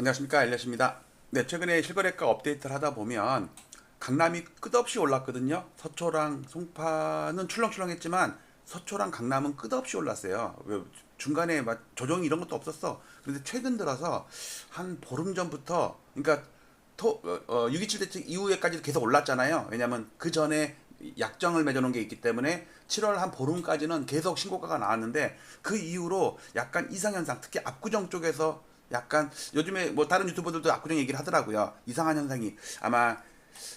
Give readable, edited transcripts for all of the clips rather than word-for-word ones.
안녕하십니까, 엘리엇입니다. 네, 최근에 실거래가 업데이트를 하다 보면 강남이 끝없이 올랐거든요. 서초랑 송파는 출렁출렁했지만 서초랑 강남은 끝없이 올랐어요. 중간에 막 조정이 이런 것도 없었어. 그런데 최근 들어서 한 보름 전부터, 그러니까 6.27 대책 이후에까지도 계속 올랐잖아요. 왜냐하면 그 전에 약정을 맺어놓은 게 있기 때문에 7월 한 보름까지는 계속 신고가가 나왔는데, 그 이후로 약간 이상현상, 특히 압구정 쪽에서 약간 요즘에 뭐 다른 유튜버들도 압구정 얘기를 하더라고요. 이상한 현상이 아마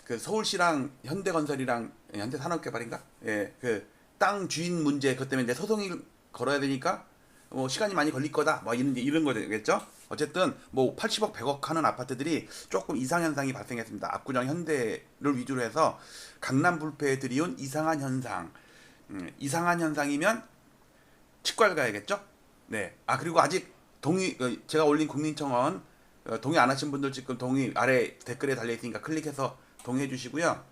그 서울시랑 현대건설이랑 현대산업개발인가? 예, 그 땅 주인 문제 그것 때문에 이제 소송을 걸어야 되니까 뭐 시간이 많이 걸릴 거다. 뭐 이런 거겠죠? 어쨌든 뭐 80억, 100억 하는 아파트들이 조금 이상 현상이 발생했습니다. 압구정 현대를 위주로 해서 강남 불패에 들이온 이상한 현상. 이상한 현상이면 치과를 가야겠죠? 네. 아, 그리고 아직 제가 올린 국민청원 동의 안 하신 분들 지금 동의 아래 댓글에 달려 있으니까 클릭해서 동의해 주시고요.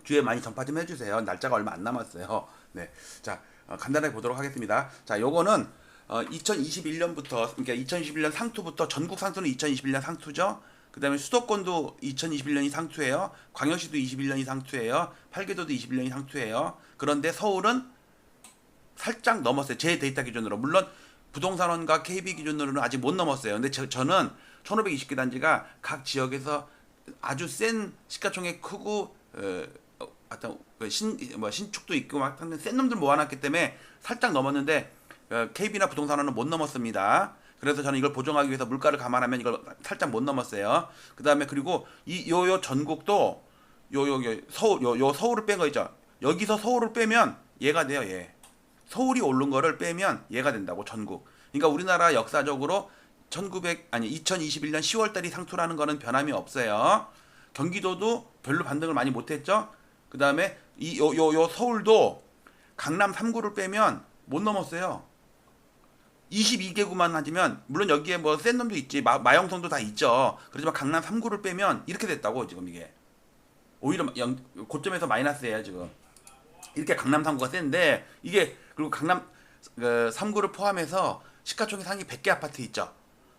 주위에 많이 전파 좀 해주세요. 날짜가 얼마 안 남았어요. 네. 자, 간단하게 보도록 하겠습니다. 자, 요거는 2021년부터, 그러니까 2021년 상투부터, 전국 상투는 2021년 상투죠. 그 다음에 수도권도 2021년이 상투예요. 광역시도 21년이 상투예요. 팔계도도 21년이 상투예요. 그런데 서울은 살짝 넘었어요. 제 데이터 기준으로. 물론 부동산원과 KB 기준으로는 아직 못 넘었어요. 근데 저는 1520개 단지가 각 지역에서 아주 센 시가총액 크고 어떤 신축도 있고 막 하는 센 놈들 모아놨기 때문에 살짝 넘었는데 KB나 부동산원은 못 넘었습니다. 그래서 저는 이걸 보정하기 위해서 물가를 감안하면 이걸 살짝 못 넘었어요. 그 다음에 그리고 요 전국도 요 서울을 뺀 거 있죠. 여기서 서울을 빼면 얘가 돼요. 얘. 서울이 오른 거를 빼면 얘가 된다고 전국. 그러니까 우리나라 역사적으로 2021년 10월 달이 상투라는 거는 변함이 없어요. 경기도도 별로 반등을 많이 못했죠. 그 다음에 요 서울도 강남 3구를 빼면 못 넘었어요. 22개구만 하지만 물론 여기에 뭐 센 놈도 있지 마영성도 다 있죠. 그렇지만 강남 3구를 빼면 이렇게 됐다고 지금 이게 오히려 고점에서 마이너스예요 지금. 이렇게 강남 3구가 센데 이게 그리고 강남 3구를 포함해서 시가총액 상위 100개 아파트 있죠.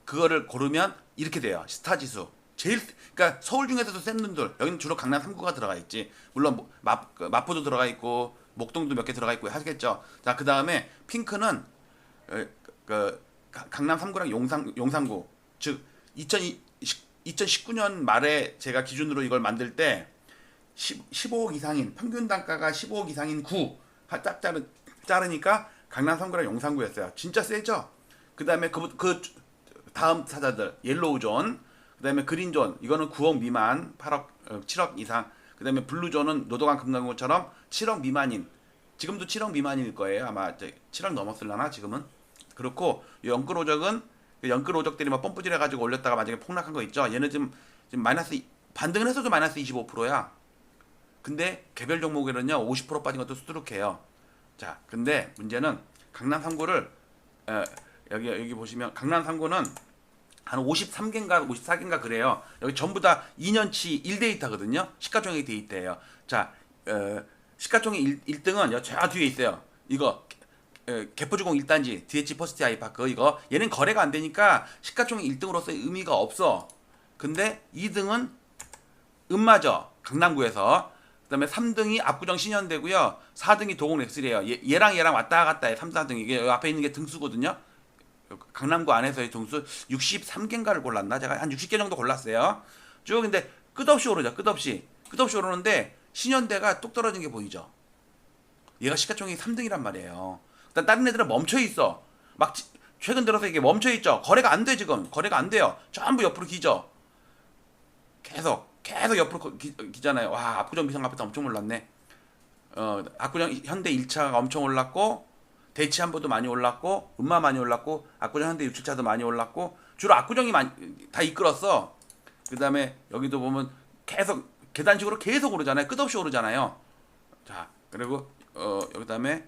그거를 고르면 이렇게 돼요. 스타지수. 그러니까 서울 중에서도 센 놈들 여기는 주로 강남 3구가 들어가 있지. 물론 마포도 들어가 있고 목동도 몇 개 들어가 있고 하겠죠. 자, 그 다음에 핑크는 강남 3구랑 용산구 즉 2019년 말에 제가 기준으로 이걸 만들 때 15억 이상인 평균 단가가 15억 이상인 구 딱 자르니까 강남 3구랑 용산구였어요. 진짜 세죠. 그다음에 그 다음 사자들 옐로우존, 그다음에 그린존 이거는 9억 미만 8억 7억 이상. 그다음에 블루존은 노도강 금강구처럼 7억 미만인, 지금도 7억 미만일 거예요. 아마 7억 넘었을라나 지금은. 그렇고 영끌오적은 영끌오적들이 막 펌프질 해가지고 올렸다가 만약에 폭락한 거 있죠. 얘는 지금 마이너스 반등을 해서도 마이너스 25%야. 근데 개별 종목에는요 50% 빠진 것도 수두룩해요. 자, 근데 문제는 강남 3구를 여기 보시면 강남 3구는 한 53개인가 54개인가 그래요. 여기 전부 다 2년치 1데이터거든요. 시가총액 데이터예요. 자, 시가총액 1등은 저 뒤에 있어요. 이거 개포주공 1단지 DH 퍼스트 아이파크 이거 얘는 거래가 안 되니까 시가총액 1등으로서의 의미가 없어. 근데 2등은 음마저 강남구에서, 그다음에 3등이 압구정 신현대고요. 4등이 도곡렉슬이에요. 얘랑 왔다 갔다 해. 3, 4등 이게 여기 앞에 있는 게 등수거든요. 강남구 안에서의 등수 63개인가를 골랐나? 제가 한 60개 정도 골랐어요. 쭉 근데 끝없이 오르죠. 끝없이 오르는데 신현대가 뚝 떨어진 게 보이죠. 얘가 시가총액이 3등이란 말이에요. 일단 다른 애들은 멈춰 있어. 막 최근 들어서 이게 멈춰 있죠. 거래가 안 돼 지금. 거래가 안 돼요. 전부 옆으로 기죠. 계속 옆으로 기잖아요. 와, 압구정 비상 아파트 엄청 올랐네. 압구정 현대 1차가 엄청 올랐고 대치 한보도 많이 올랐고 음마 많이 올랐고 압구정 현대 6, 7차도 많이 올랐고 주로 압구정이 다 이끌었어. 그 다음에 여기도 보면 계속 계단식으로 계속 오르잖아요. 끝없이 오르잖아요. 자, 그리고 여기 다음에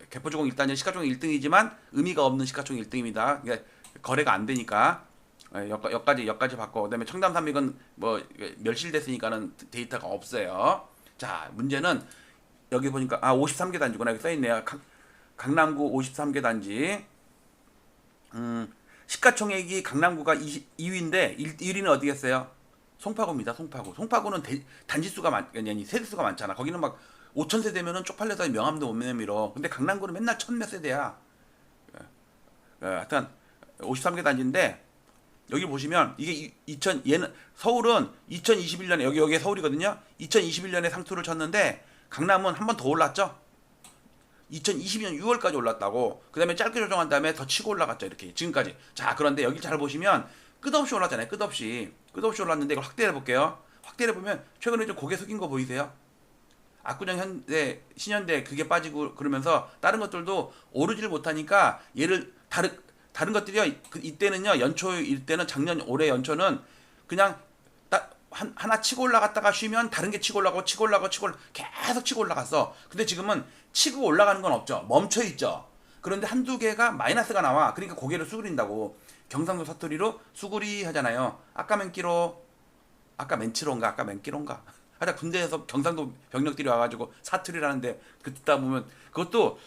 개포주공 1단지 시가총액 1등이지만 의미가 없는 시가총액 1등입니다. 그러니까 거래가 안 되니까 여기까지 바꿔. 그다음에 청담 삼익은 뭐 멸실됐으니까는 데이터가 없어요. 자, 문제는 여기 보니까 53개 단지구나. 여기 써 있네요. 강남구 53개 단지. 시가총액이 강남구가 2위인데 1위는 어디겠어요? 송파구입니다. 송파구는 단지수가 아니 세대수가 많잖아. 거기는 막 5천 세대면은 쪽팔려서 명함도 못 내밀어. 근데 강남구는 맨날 1000몇 세대야. 하여튼 53개 단지인데 여기 보시면 이게 얘는 서울은 2021년에 여기에 서울이거든요. 2021년에 상투를 쳤는데 강남은 한 번 더 올랐죠. 2022년 6월까지 올랐다고. 그 다음에 짧게 조정한 다음에 더 치고 올라갔죠. 이렇게 지금까지. 자, 그런데 여기 잘 보시면 끝없이 올랐잖아요. 끝없이 올랐는데 이걸 확대해 볼게요. 확대해 보면 최근에 좀 고개 숙인 거 보이세요? 압구정 현대 신현대 그게 빠지고 그러면서 다른 것들도 오르지를 못하니까 얘를 다른 것들이요. 이때는요. 연초일 때는 작년 올해 연초는 그냥 하나 치고 올라갔다가 쉬면 다른 게 치고 올라가고 계속 치고 올라갔어. 근데 지금은 치고 올라가는 건 없죠. 멈춰 있죠. 그런데 한두 개가 마이너스가 나와. 그러니까 고개를 수그린다고. 경상도 사투리로 수구리 하잖아요. 아까 맨치로인가 하여튼 군대에서 경상도 병력들이 와가지고 사투리라는데 그 듣다 보면 그것도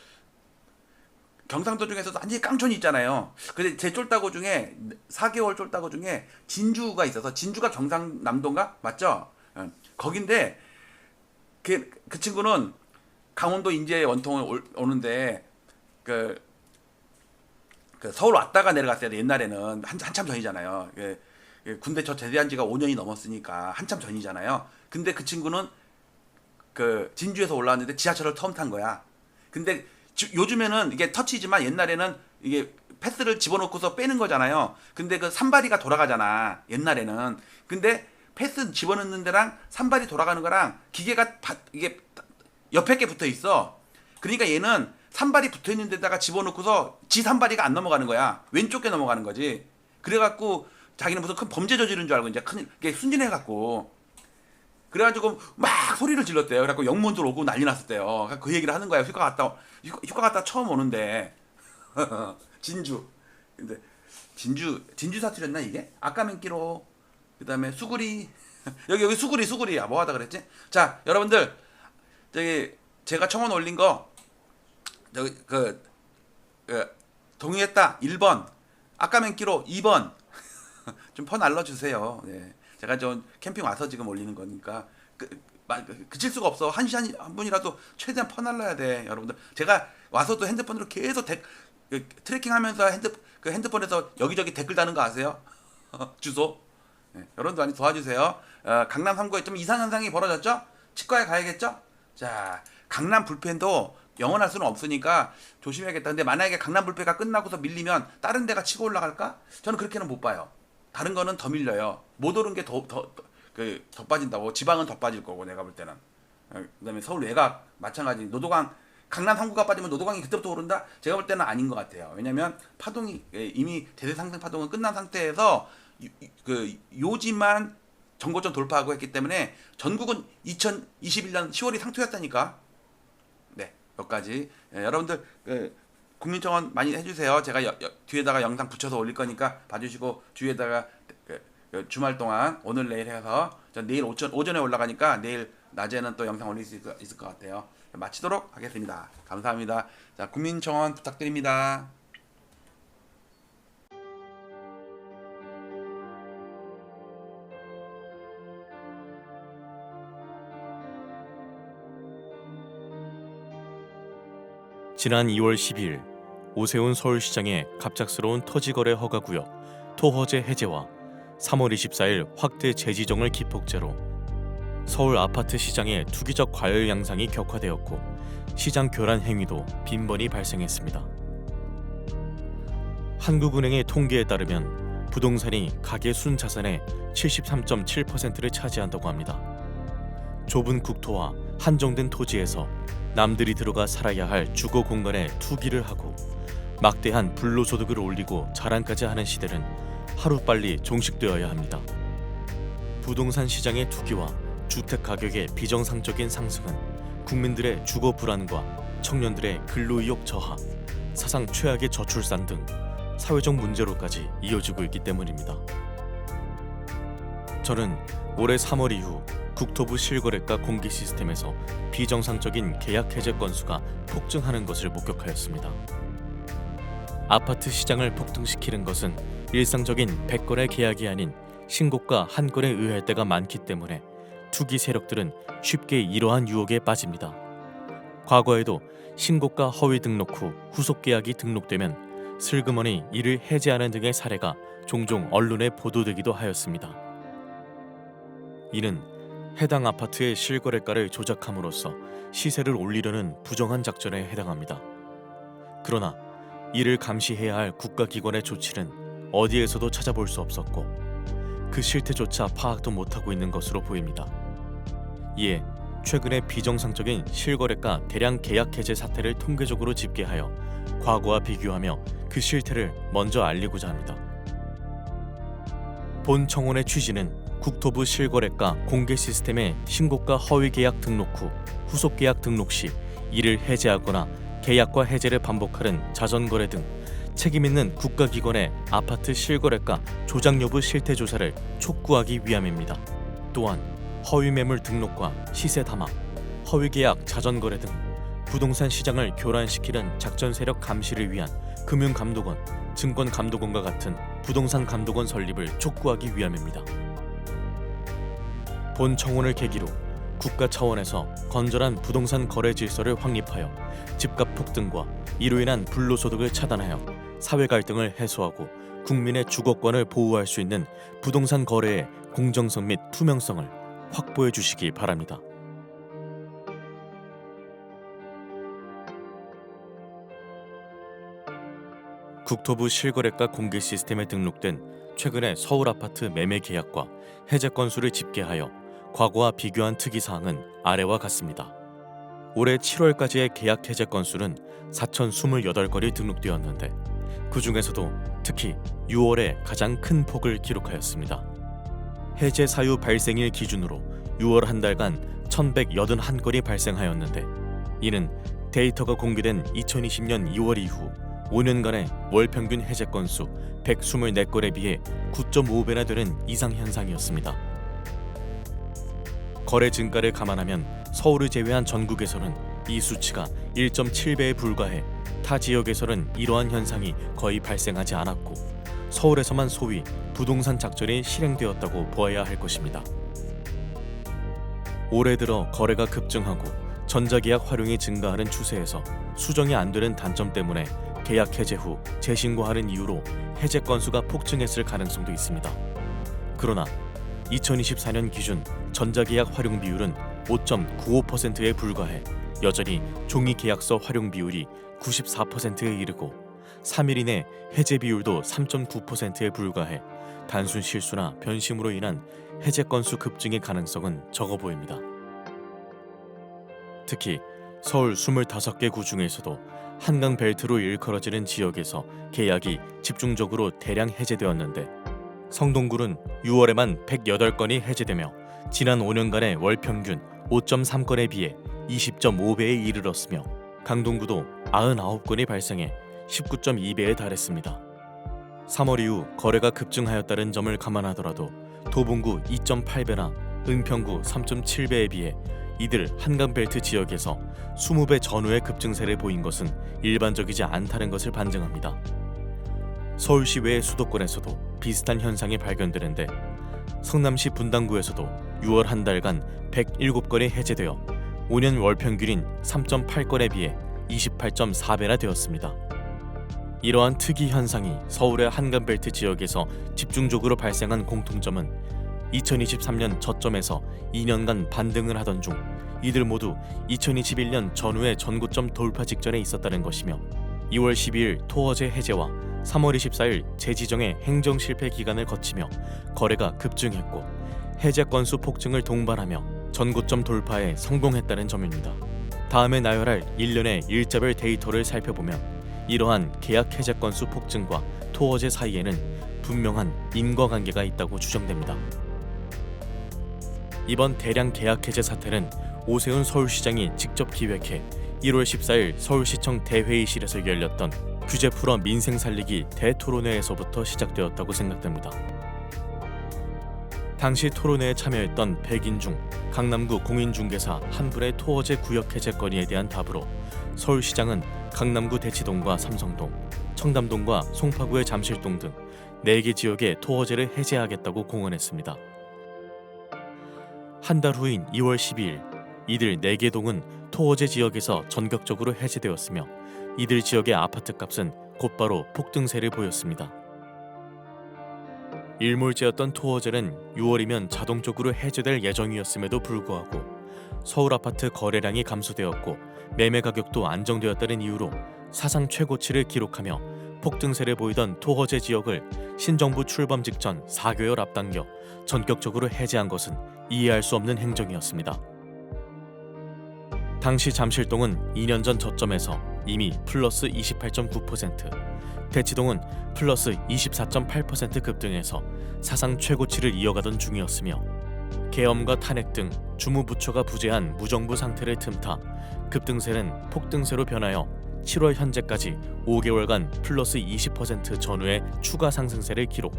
경상도 중에서도 완전히 깡촌이 있잖아요. 근데 제 쫄따구 중에 4개월 쫄따구 중에 진주가 있어서 진주가 경상남도인가? 맞죠? 거긴데 그 친구는 강원도 인제 원통을 오는데 그 서울 왔다가 내려갔어야 돼. 옛날에는 한참 전이잖아요. 군대 저 제대한 지가 5년이 넘었으니까 한참 전이잖아요. 근데 그 친구는 그 진주에서 올라왔는데 지하철을 처음 탄 거야. 근데 요즘에는 이게 터치지만 옛날에는 이게 패스를 집어넣고서 빼는 거잖아요. 근데 그 산발이가 돌아가잖아. 옛날에는. 근데 패스 집어넣는 데랑 산발이 돌아가는 거랑 기계가 이게 옆에 게 붙어 있어. 그러니까 얘는 산발이 붙어 있는 데다가 집어넣고서 지 산발이가 안 넘어가는 거야. 왼쪽에 넘어가는 거지. 그래갖고 자기는 무슨 큰 범죄 저지른 줄 알고 이제 큰 이게 순진해갖고 그래가지고 막 소리를 질렀대요. 그래갖고 영문들 오고 난리 났었대요. 그 얘기를 하는 거야. 휴가 갔다 처음 오는데 진주. 근데 진주 사투리였나 이게? 아까 맨기로 그다음에 수구리 여기 수구리야. 뭐 하다 그랬지? 자, 여러분들 저기 제가 청원 올린 거 저기 동의했다 1번, 아까 맨기로 2번 좀 퍼 날려주세요. 네. 제가 좀 캠핑 와서 지금 올리는 거니까 그칠 수가 없어. 한 분이라도 최대한 퍼날라야 돼, 여러분들. 제가 와서도 핸드폰으로 계속 트래킹하면서 핸드폰에서 여기저기 댓글 다는 거 아세요? 주소. 네, 여러분들 많이 도와주세요. 강남 3구에 좀 이상 현상이 벌어졌죠? 치과에 가야겠죠? 자, 강남 불펜도 영원할 수는 없으니까 조심해야겠다. 근데 만약에 강남 불펜가 끝나고서 밀리면 다른 데가 치고 올라갈까? 저는 그렇게는 못 봐요. 다른 거는 더 밀려요. 못 오른 게 더 빠진다고. 지방은 더 빠질 거고 내가 볼 때는. 그다음에 서울 외곽 마찬가지. 노도강 강남 3구가 빠지면 노도강이 그때부터 오른다? 제가 볼 때는 아닌 것 같아요. 왜냐면 파동이 이미 대세 상승 파동은 끝난 상태에서 요지만 전고점 돌파하고 했기 때문에 전국은 2021년 10월이 상투였다니까. 네, 여기까지. 여러분들 국민청원 많이 해주세요. 제가 뒤에다가 영상 붙여서 올릴 거니까 봐주시고 주위에다가 주말 동안 오늘 내일 해서 전 내일 오전에 올라가니까 내일 낮에는 또 영상 올릴 수 있을 것 같아요. 마치도록 하겠습니다. 감사합니다. 자, 국민청원 부탁드립니다. 지난 2월 12일 오세훈 서울시장의 갑작스러운 토지거래 허가구역 토허제 해제와 3월 24일 확대 재지정을 기폭제로 서울 아파트 시장의 투기적 과열 양상이 격화되었고 시장 교란 행위도 빈번히 발생했습니다. 한국은행의 통계에 따르면 부동산이 가계 순자산의 73.7%를 차지한다고 합니다. 좁은 국토와 한정된 토지에서 남들이 들어가 살아야 할 주거 공간에 투기를 하고 막대한 불로소득을 올리고 자랑까지 하는 시대는 하루빨리 종식되어야 합니다. 부동산 시장의 투기와 주택 가격의 비정상적인 상승은 국민들의 주거 불안과 청년들의 근로의욕 저하, 사상 최악의 저출산 등 사회적 문제로까지 이어지고 있기 때문입니다. 저는 올해 3월 이후 국토부 실거래가 공개 시스템에서 비정상적인 계약 해제 건수가 폭증하는 것을 목격하였습니다. 아파트 시장을 폭등시키는 것은 일상적인 100건의 계약이 아닌 신고가 한 건에 의할 때가 많기 때문에 투기 세력들은 쉽게 이러한 유혹에 빠집니다. 과거에도 신고가 허위 등록 후 후속 계약이 등록되면 슬그머니 이를 해지하는 등의 사례가 종종 언론에 보도되기도 하였습니다. 이는 해당 아파트의 실거래가를 조작함으로써 시세를 올리려는 부정한 작전에 해당합니다. 그러나 이를 감시해야 할 국가기관의 조치는 어디에서도 찾아볼 수 없었고 그 실태조차 파악도 못하고 있는 것으로 보입니다. 이에 최근에 비정상적인 실거래가 대량 계약 해제 사태를 통계적으로 집계하여 과거와 비교하며 그 실태를 먼저 알리고자 합니다. 본 청원의 취지는 국토부 실거래가 공개 시스템의 신고가 허위 계약 등록 후 후속 계약 등록 시 이를 해제하거나 계약과 해제를 반복하는 자전거래 등 책임있는 국가기관의 아파트 실거래가 조작 여부 실태 조사를 촉구하기 위함입니다. 또한 허위 매물 등록과 시세 담합, 허위 계약 자전거래 등 부동산 시장을 교란시키는 작전 세력 감시를 위한 금융감독원, 증권감독원과 같은 부동산 감독원 설립을 촉구하기 위함입니다. 본 청원을 계기로 국가 차원에서 건전한 부동산 거래 질서를 확립하여 집값 폭등과 이로 인한 불로소득을 차단하여 사회 갈등을 해소하고 국민의 주거권을 보호할 수 있는 부동산 거래의 공정성 및 투명성을 확보해 주시기 바랍니다. 국토부 실거래가 공개 시스템에 등록된 최근의 서울 아파트 매매 계약과 해제 건수를 집계하여 과거와 비교한 특이사항은 아래와 같습니다. 올해 7월까지의 계약 해제 건수는 4,028건이 등록되었는데 그 중에서도 특히 6월에 가장 큰 폭을 기록하였습니다. 해제 사유 발생일 기준으로 6월 한 달간 1,181건이 발생하였는데 이는 데이터가 공개된 2020년 2월 이후 5년간의 월 평균 해제 건수 124건에 비해 9.5배나 되는 이상 현상이었습니다. 거래 증가를 감안하면 서울을 제외한 전국에서는 이 수치가 1.7배에 불과해 타 지역에서는 이러한 현상이 거의 발생하지 않았고 서울에서만 소위 부동산 작전이 실행되었다고 보아야 할 것입니다. 올해 들어 거래가 급증하고 전자계약 활용이 증가하는 추세에서 수정이 안 되는 단점 때문에 계약 해제 후 재신고하는 이유로 해제 건수가 폭증했을 가능성도 있습니다. 그러나 2024년 기준 전자계약 활용 비율은 5.95%에 불과해 여전히 종이 계약서 활용 비율이 94%에 이르고 3일 이내 해제 비율도 3.9%에 불과해 단순 실수나 변심으로 인한 해제 건수 급증의 가능성은 적어 보입니다. 특히 서울 25개 구 중에서도 한강 벨트로 일컬어지는 지역에서 계약이 집중적으로 대량 해제되었는데 성동구는 6월에만 108건이 해제되며 지난 5년간의 월 평균 5.3건에 비해 20.5배에 이르렀으며 강동구도 99건이 발생해 19.2배에 달했습니다. 3월 이후 거래가 급증하였다는 점을 감안하더라도 도봉구 2.8배나 은평구 3.7배에 비해 이들 한강벨트 지역에서 20배 전후의 급증세를 보인 것은 일반적이지 않다는 것을 반증합니다. 서울시 외의 수도권에서도 비슷한 현상이 발견되는데 성남시 분당구에서도 6월 한 달간 107건이 해제되어 5년 월 평균인 3.8건에 비해 28.4배나 되었습니다. 이러한 특이 현상이 서울의 한강벨트 지역에서 집중적으로 발생한 공통점은 2023년 저점에서 2년간 반등을 하던 중 이들 모두 2021년 전후의 전고점 돌파 직전에 있었다는 것이며 2월 12일 토어제 해제와 3월 24일 재지정의 행정 실패 기간을 거치며 거래가 급증했고 해제 건수 폭증을 동반하며 전고점 돌파에 성공했다는 점입니다. 다음에 나열할 1년의 일자별 데이터를 살펴보면 이러한 계약 해제 건수 폭증과 토어제 사이에는 분명한 인과관계가 있다고 추정됩니다. 이번 대량 계약 해제 사태는 오세훈 서울시장이 직접 기획해 1월 14일 서울시청 대회의실에서 열렸던 규제 풀어 민생 살리기 대토론회에서부터 시작되었다고 생각됩니다. 당시 토론회에 참여했던 백인중 강남구 공인중개사 한 분의 토어제 구역 해제 건의에 대한 답으로 서울시장은 강남구 대치동과 삼성동, 청담동과 송파구의 잠실동 등 4개 지역의 토어제를 해제하겠다고 공언했습니다. 한 달 후인 2월 12일, 이들 4개 동은 토어제 지역에서 전격적으로 해제되었으며 이들 지역의 아파트값은 곧바로 폭등세를 보였습니다. 일몰제였던 토어제는 6월이면 자동적으로 해제될 예정이었음에도 불구하고 서울 아파트 거래량이 감소되었고 매매 가격도 안정되었다는 이유로 사상 최고치를 기록하며 폭등세를 보이던 토어제 지역을 신정부 출범 직전 4개월 앞당겨 전격적으로 해제한 것은 이해할 수 없는 행정이었습니다. 당시 잠실동은 2년 전 저점에서 이미 플러스 28.9%, 대치동은 플러스 24.8% 급등해서 사상 최고치를 이어가던 중이었으며 계엄과 탄핵 등 주무부처가 부재한 무정부 상태를 틈타 급등세는 폭등세로 변하여 7월 현재까지 5개월간 플러스 20% 전후의 추가 상승세를 기록,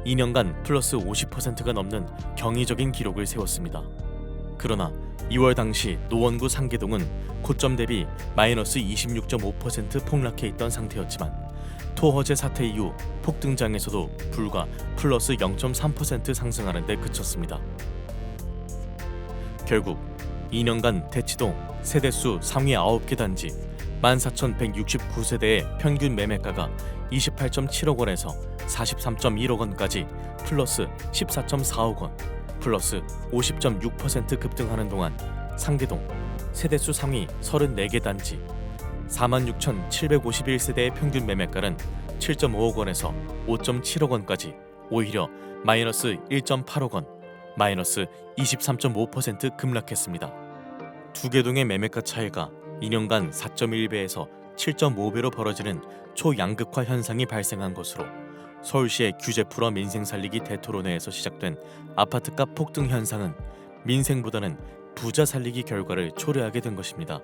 2년간 플러스 50%가 넘는 경이적인 기록을 세웠습니다. 그러나 2월 당시 노원구 상계동은 고점 대비 마이너스 26.5% 폭락해 있던 상태였지만 토허제 사태 이후 폭등장에서도 불과 플러스 0.3% 상승하는 데 그쳤습니다. 결국 2년간 대치동 세대수 상위 9개 단지 14,169세대의 평균 매매가가 28.7억 원에서 43.1억 원까지 플러스 14.4억 원, 플러스 50.6% 급등하는 동안 상계동 세대수 상위 34개 단지 46,751세대의 평균 매매가는 7.5억 원에서 5.7억 원까지 오히려 마이너스 1.8억 원, 마이너스 23.5% 급락했습니다. 두 개 동의 매매가 차이가 2년간 4.1배에서 7.5배로 벌어지는 초양극화 현상이 발생한 것으로 서울시의 규제 풀어 민생 살리기 대토론회에서 시작된 아파트값 폭등 현상은 민생보다는 부자 살리기 결과를 초래하게 된 것입니다.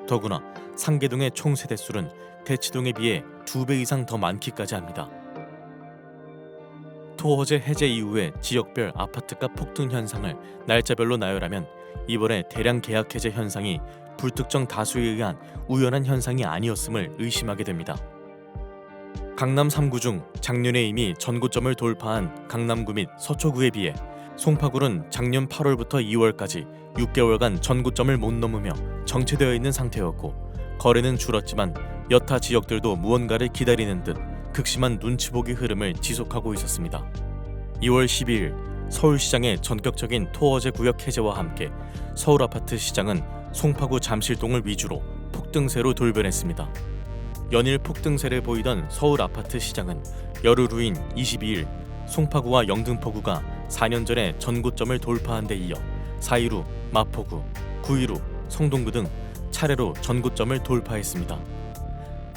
더구나 상계동의 총 세대수는 대치동에 비해 2배 이상 더 많기까지 합니다. 토어제 해제 이후의 지역별 아파트값 폭등 현상을 날짜별로 나열하면 이번에 대량 계약 해제 현상이 불특정 다수에 의한 우연한 현상이 아니었음을 의심하게 됩니다. 강남 3구 중 작년에 이미 전고점을 돌파한 강남구 및 서초구에 비해 송파구는 작년 8월부터 2월까지 6개월간 전고점을 못 넘으며 정체되어 있는 상태였고 거래는 줄었지만 여타 지역들도 무언가를 기다리는 듯 극심한 눈치보기 흐름을 지속하고 있었습니다. 2월 12일 서울시장의 전격적인 토어제 구역 해제와 함께 서울 아파트 시장은 송파구 잠실동을 위주로 폭등세로 돌변했습니다. 연일 폭등세를 보이던 서울 아파트 시장은 열흘 후인 22일 송파구와 영등포구가 4년 전에 전고점을 돌파한 데 이어 4일 후 마포구, 9일 후 성동구 등 차례로 전고점을 돌파했습니다.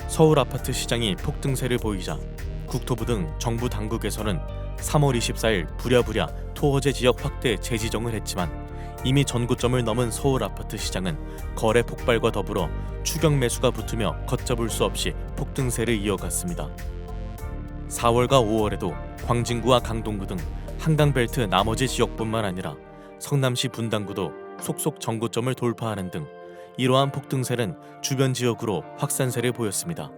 서울 아파트 시장이 폭등세를 보이자 국토부 등 정부 당국에서는 3월 24일 부랴부랴 토어제 지역 확대 재지정을 했지만 이미 전고점을 넘은 서울 아파트 시장은 거래 폭발과 더불어 추격 매수가 붙으며 걷잡을 수 없이 폭등세를 이어갔습니다. 4월과 5월에도 광진구와 강동구 등 한강벨트 나머지 지역뿐만 아니라 성남시 분당구도 속속 전고점을 돌파하는 등 이러한 폭등세는 주변 지역으로 확산세를 보였습니다.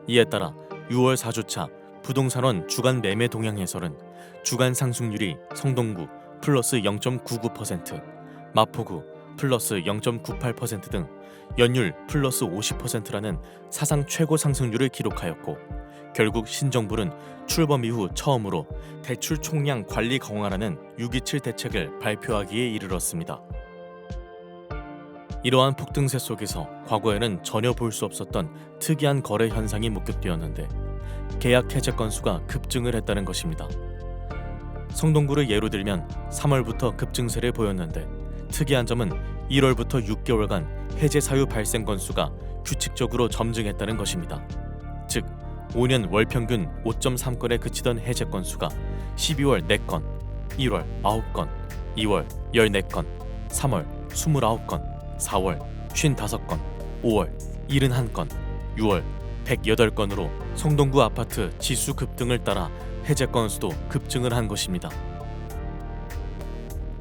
이에 따라 6월 4주차 부동산원 주간 매매 동향 해설은 주간 상승률이 성동구 플러스 0.99%, 마포구 플러스 0.98% 등 연율 플러스 50%라는 사상 최고 상승률을 기록하였고 결국 신정부는 출범 이후 처음으로 대출 총량 관리 강화라는 6.27 대책을 발표하기에 이르렀습니다. 이러한 폭등세 속에서 과거에는 전혀 볼 수 없었던 특이한 거래 현상이 목격되었는데 계약 해제 건수가 급증을 했다는 것입니다. 성동구를 예로 들면 3월부터 급증세를 보였는데 특이한 점은 1월부터 6개월간 해제 사유 발생 건수가 규칙적으로 점증했다는 것입니다. 즉 5년 월 평균 5.3건에 그치던 해제 건수가 12월 4건, 1월 9건, 2월 14건, 3월 29건, 4월 55건, 5월 71건, 6월 108건으로 성동구 아파트 지수 급등을 따라 해제 건수도 급증을 한 것입니다.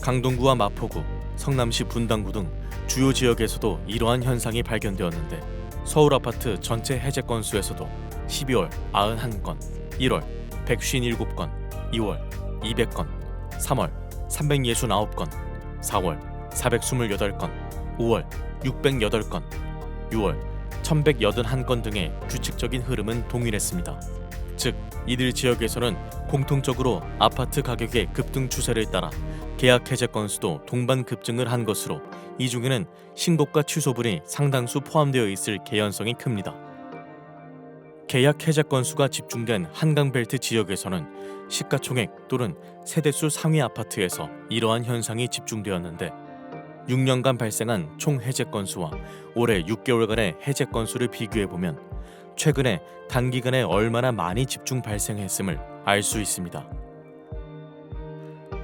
강동구와 마포구, 성남시 분당구 등 주요 지역에서도 이러한 현상이 발견되었는데 서울 아파트 전체 해제 건수에서도 12월 91건, 1월 157건, 2월 200건, 3월 369건, 4월 428건, 5월 608건, 6월 1181건 등의 규칙적인 흐름은 동일했습니다. 즉, 이들 지역에서는 공통적으로 아파트 가격의 급등 추세를 따라 계약 해제 건수도 동반 급증을 한 것으로 이 중에는 신고가 취소분이 상당수 포함되어 있을 개연성이 큽니다. 계약 해제 건수가 집중된 한강벨트 지역에서는 시가총액 또는 세대수 상위 아파트에서 이러한 현상이 집중되었는데 6년간 발생한 총 해제 건수와 올해 6개월간의 해제 건수를 비교해보면 최근에 단기간에 얼마나 많이 집중 발생했음을 알 수 있습니다.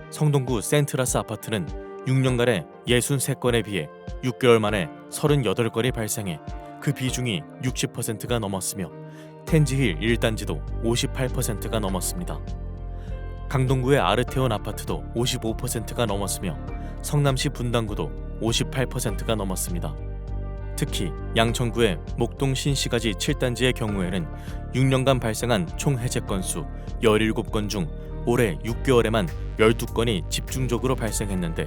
성동구 센트라스 아파트는 6년간에 63건에 비해 6개월 만에 38건이 발생해 그 비중이 60%가 넘었으며 텐지힐 1단지도 58%가 넘었습니다. 강동구의 아르테온 아파트도 55%가 넘었으며 성남시 분당구도 58%가 넘었습니다. 특히 양천구의 목동 신시가지 7단지의 경우에는 6년간 발생한 총 해제 건수 17건 중 올해 6개월에만 12건이 집중적으로 발생했는데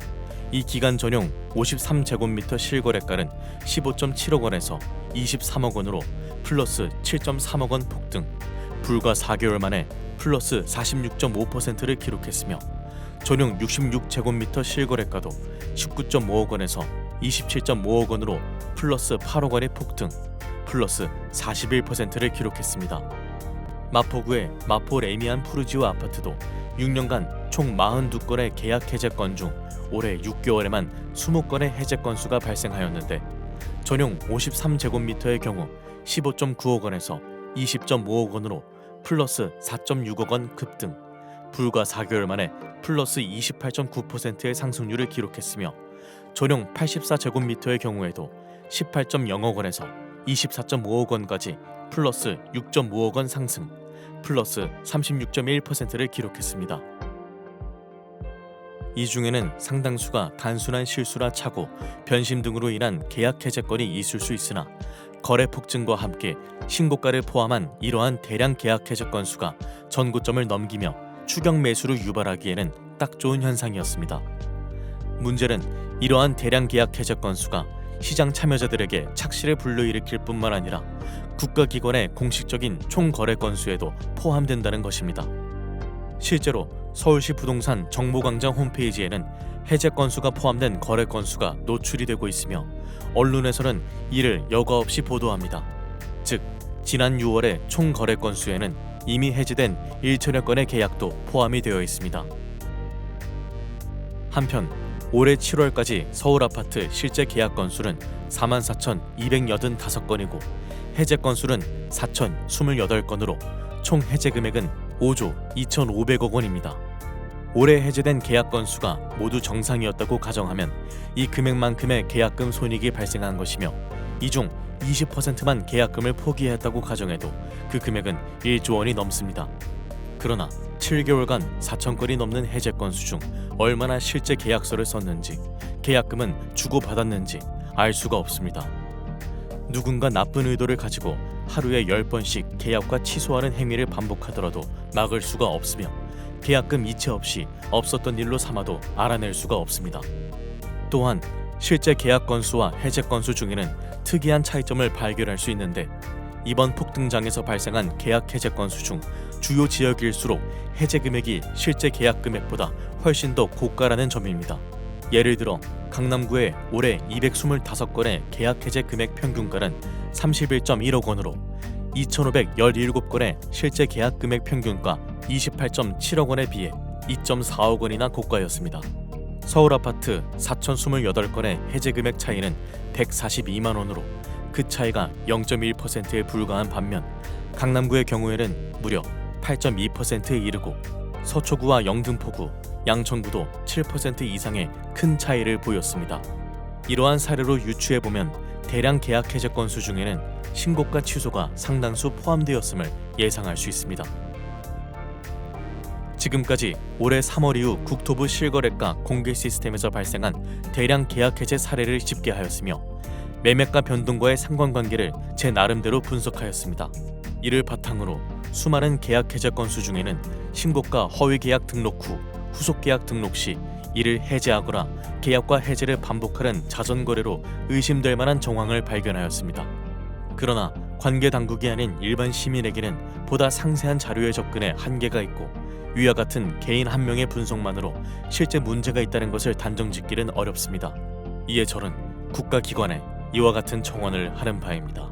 이 기간 전용 53제곱미터 실거래가는 15.7억 원에서 23억 원으로 플러스 7.3억 원 폭등, 불과 4개월 만에 플러스 46.5%를 기록했으며 전용 66제곱미터 실거래가도 19.5억 원에서 27.5억 원으로 플러스 8억 원의 폭등, 플러스 41%를 기록했습니다. 마포구의 마포 레미안 푸르지오 아파트도 6년간 총 42건의 계약 해제 건 중 올해 6개월에만 20건의 해제 건수가 발생하였는데 전용 53제곱미터의 경우 15.9억 원에서 20.5억 원으로 플러스 4.6억 원 급등, 불과 4개월 만에 플러스 28.9%의 상승률을 기록했으며 전용 84제곱미터의 경우에도 18.0억 원에서 24.5억 원까지 플러스 6.5억 원 상승, 플러스 36.1%를 기록했습니다. 이 중에는 상당수가 단순한 실수나 착오, 변심 등으로 인한 계약 해제건이 있을 수 있으나 거래 폭증과 함께 신고가를 포함한 이러한 대량 계약 해제 건수가 전고점을 넘기며 추격 매수를 유발하기에는 딱 좋은 현상이었습니다. 문제는 이러한 대량 계약 해제 건수가 시장 참여자들에게 착시를 불러일으킬 뿐만 아니라 국가기관의 공식적인 총 거래 건수에도 포함된다는 것입니다. 실제로 서울시 부동산 정보광장 홈페이지에는 해제 건수가 포함된 거래 건수가 노출이 되고 있으며 언론에서는 이를 여과 없이 보도합니다. 즉, 지난 6월의 총 거래 건수에는 이미 해제된 1천여 건의 계약도 포함이 되어 있습니다. 한편 올해 7월까지 서울 아파트 실제 계약 건수는 44,285건이고 해제 건수는 4,028건으로 총 해제 금액은 5조 2,500억 원입니다. 올해 해제된 계약 건수가 모두 정상이었다고 가정하면 이 금액만큼의 계약금 손익이 발생한 것이며 이 중 20%만 계약금을 포기했다고 가정해도 그 금액은 1조 원이 넘습니다. 그러나 7개월간 4,000건이 넘는 해제 건수 중 얼마나 실제 계약서를 썼는지, 계약금은 주고받았는지 알 수가 없습니다. 누군가 나쁜 의도를 가지고 하루에 10번씩 계약과 취소하는 행위를 반복하더라도 막을 수가 없으며 계약금 이체 없이 없었던 일로 삼아도 알아낼 수가 없습니다. 또한 실제 계약 건수와 해제 건수 중에는 특이한 차이점을 발견할 수 있는데 이번 폭등장에서 발생한 계약 해제 건수 중 주요 지역일수록 해제 금액이 실제 계약 금액보다 훨씬 더 고가라는 점입니다. 예를 들어 강남구의 올해 225건의 계약 해제 금액 평균가는 31.1억 원으로 2,517건의 실제 계약 금액 평균가 28.7억 원에 비해 2.4억 원이나 고가였습니다. 서울 아파트 4,028건의 해제 금액 차이는 142만 원으로 그 차이가 0.1%에 불과한 반면 강남구의 경우에는 무려 8.2%에 이르고 서초구와 영등포구, 양천구도 7% 이상의 큰 차이를 보였습니다. 이러한 사례로 유추해보면 대량 계약 해제 건수 중에는 신고가 취소가 상당수 포함되었음을 예상할 수 있습니다. 지금까지 올해 3월 이후 국토부 실거래가 공개 시스템에서 발생한 대량 계약 해제 사례를 집계하였으며 매매가 변동과의 상관관계를 제 나름대로 분석하였습니다. 이를 바탕으로 수많은 계약 해제 건수 중에는 신고가 허위 계약 등록 후 후속 계약 등록 시 이를 해제하거나 계약과 해제를 반복하는 자전 거래로 의심될 만한 정황을 발견하였습니다. 그러나 관계 당국이 아닌 일반 시민에게는 보다 상세한 자료에 접근에 한계가 있고 위와 같은 개인 한 명의 분석만으로 실제 문제가 있다는 것을 단정짓기는 어렵습니다. 이에 저는 국가기관에 이와 같은 청원을 하는 바입니다.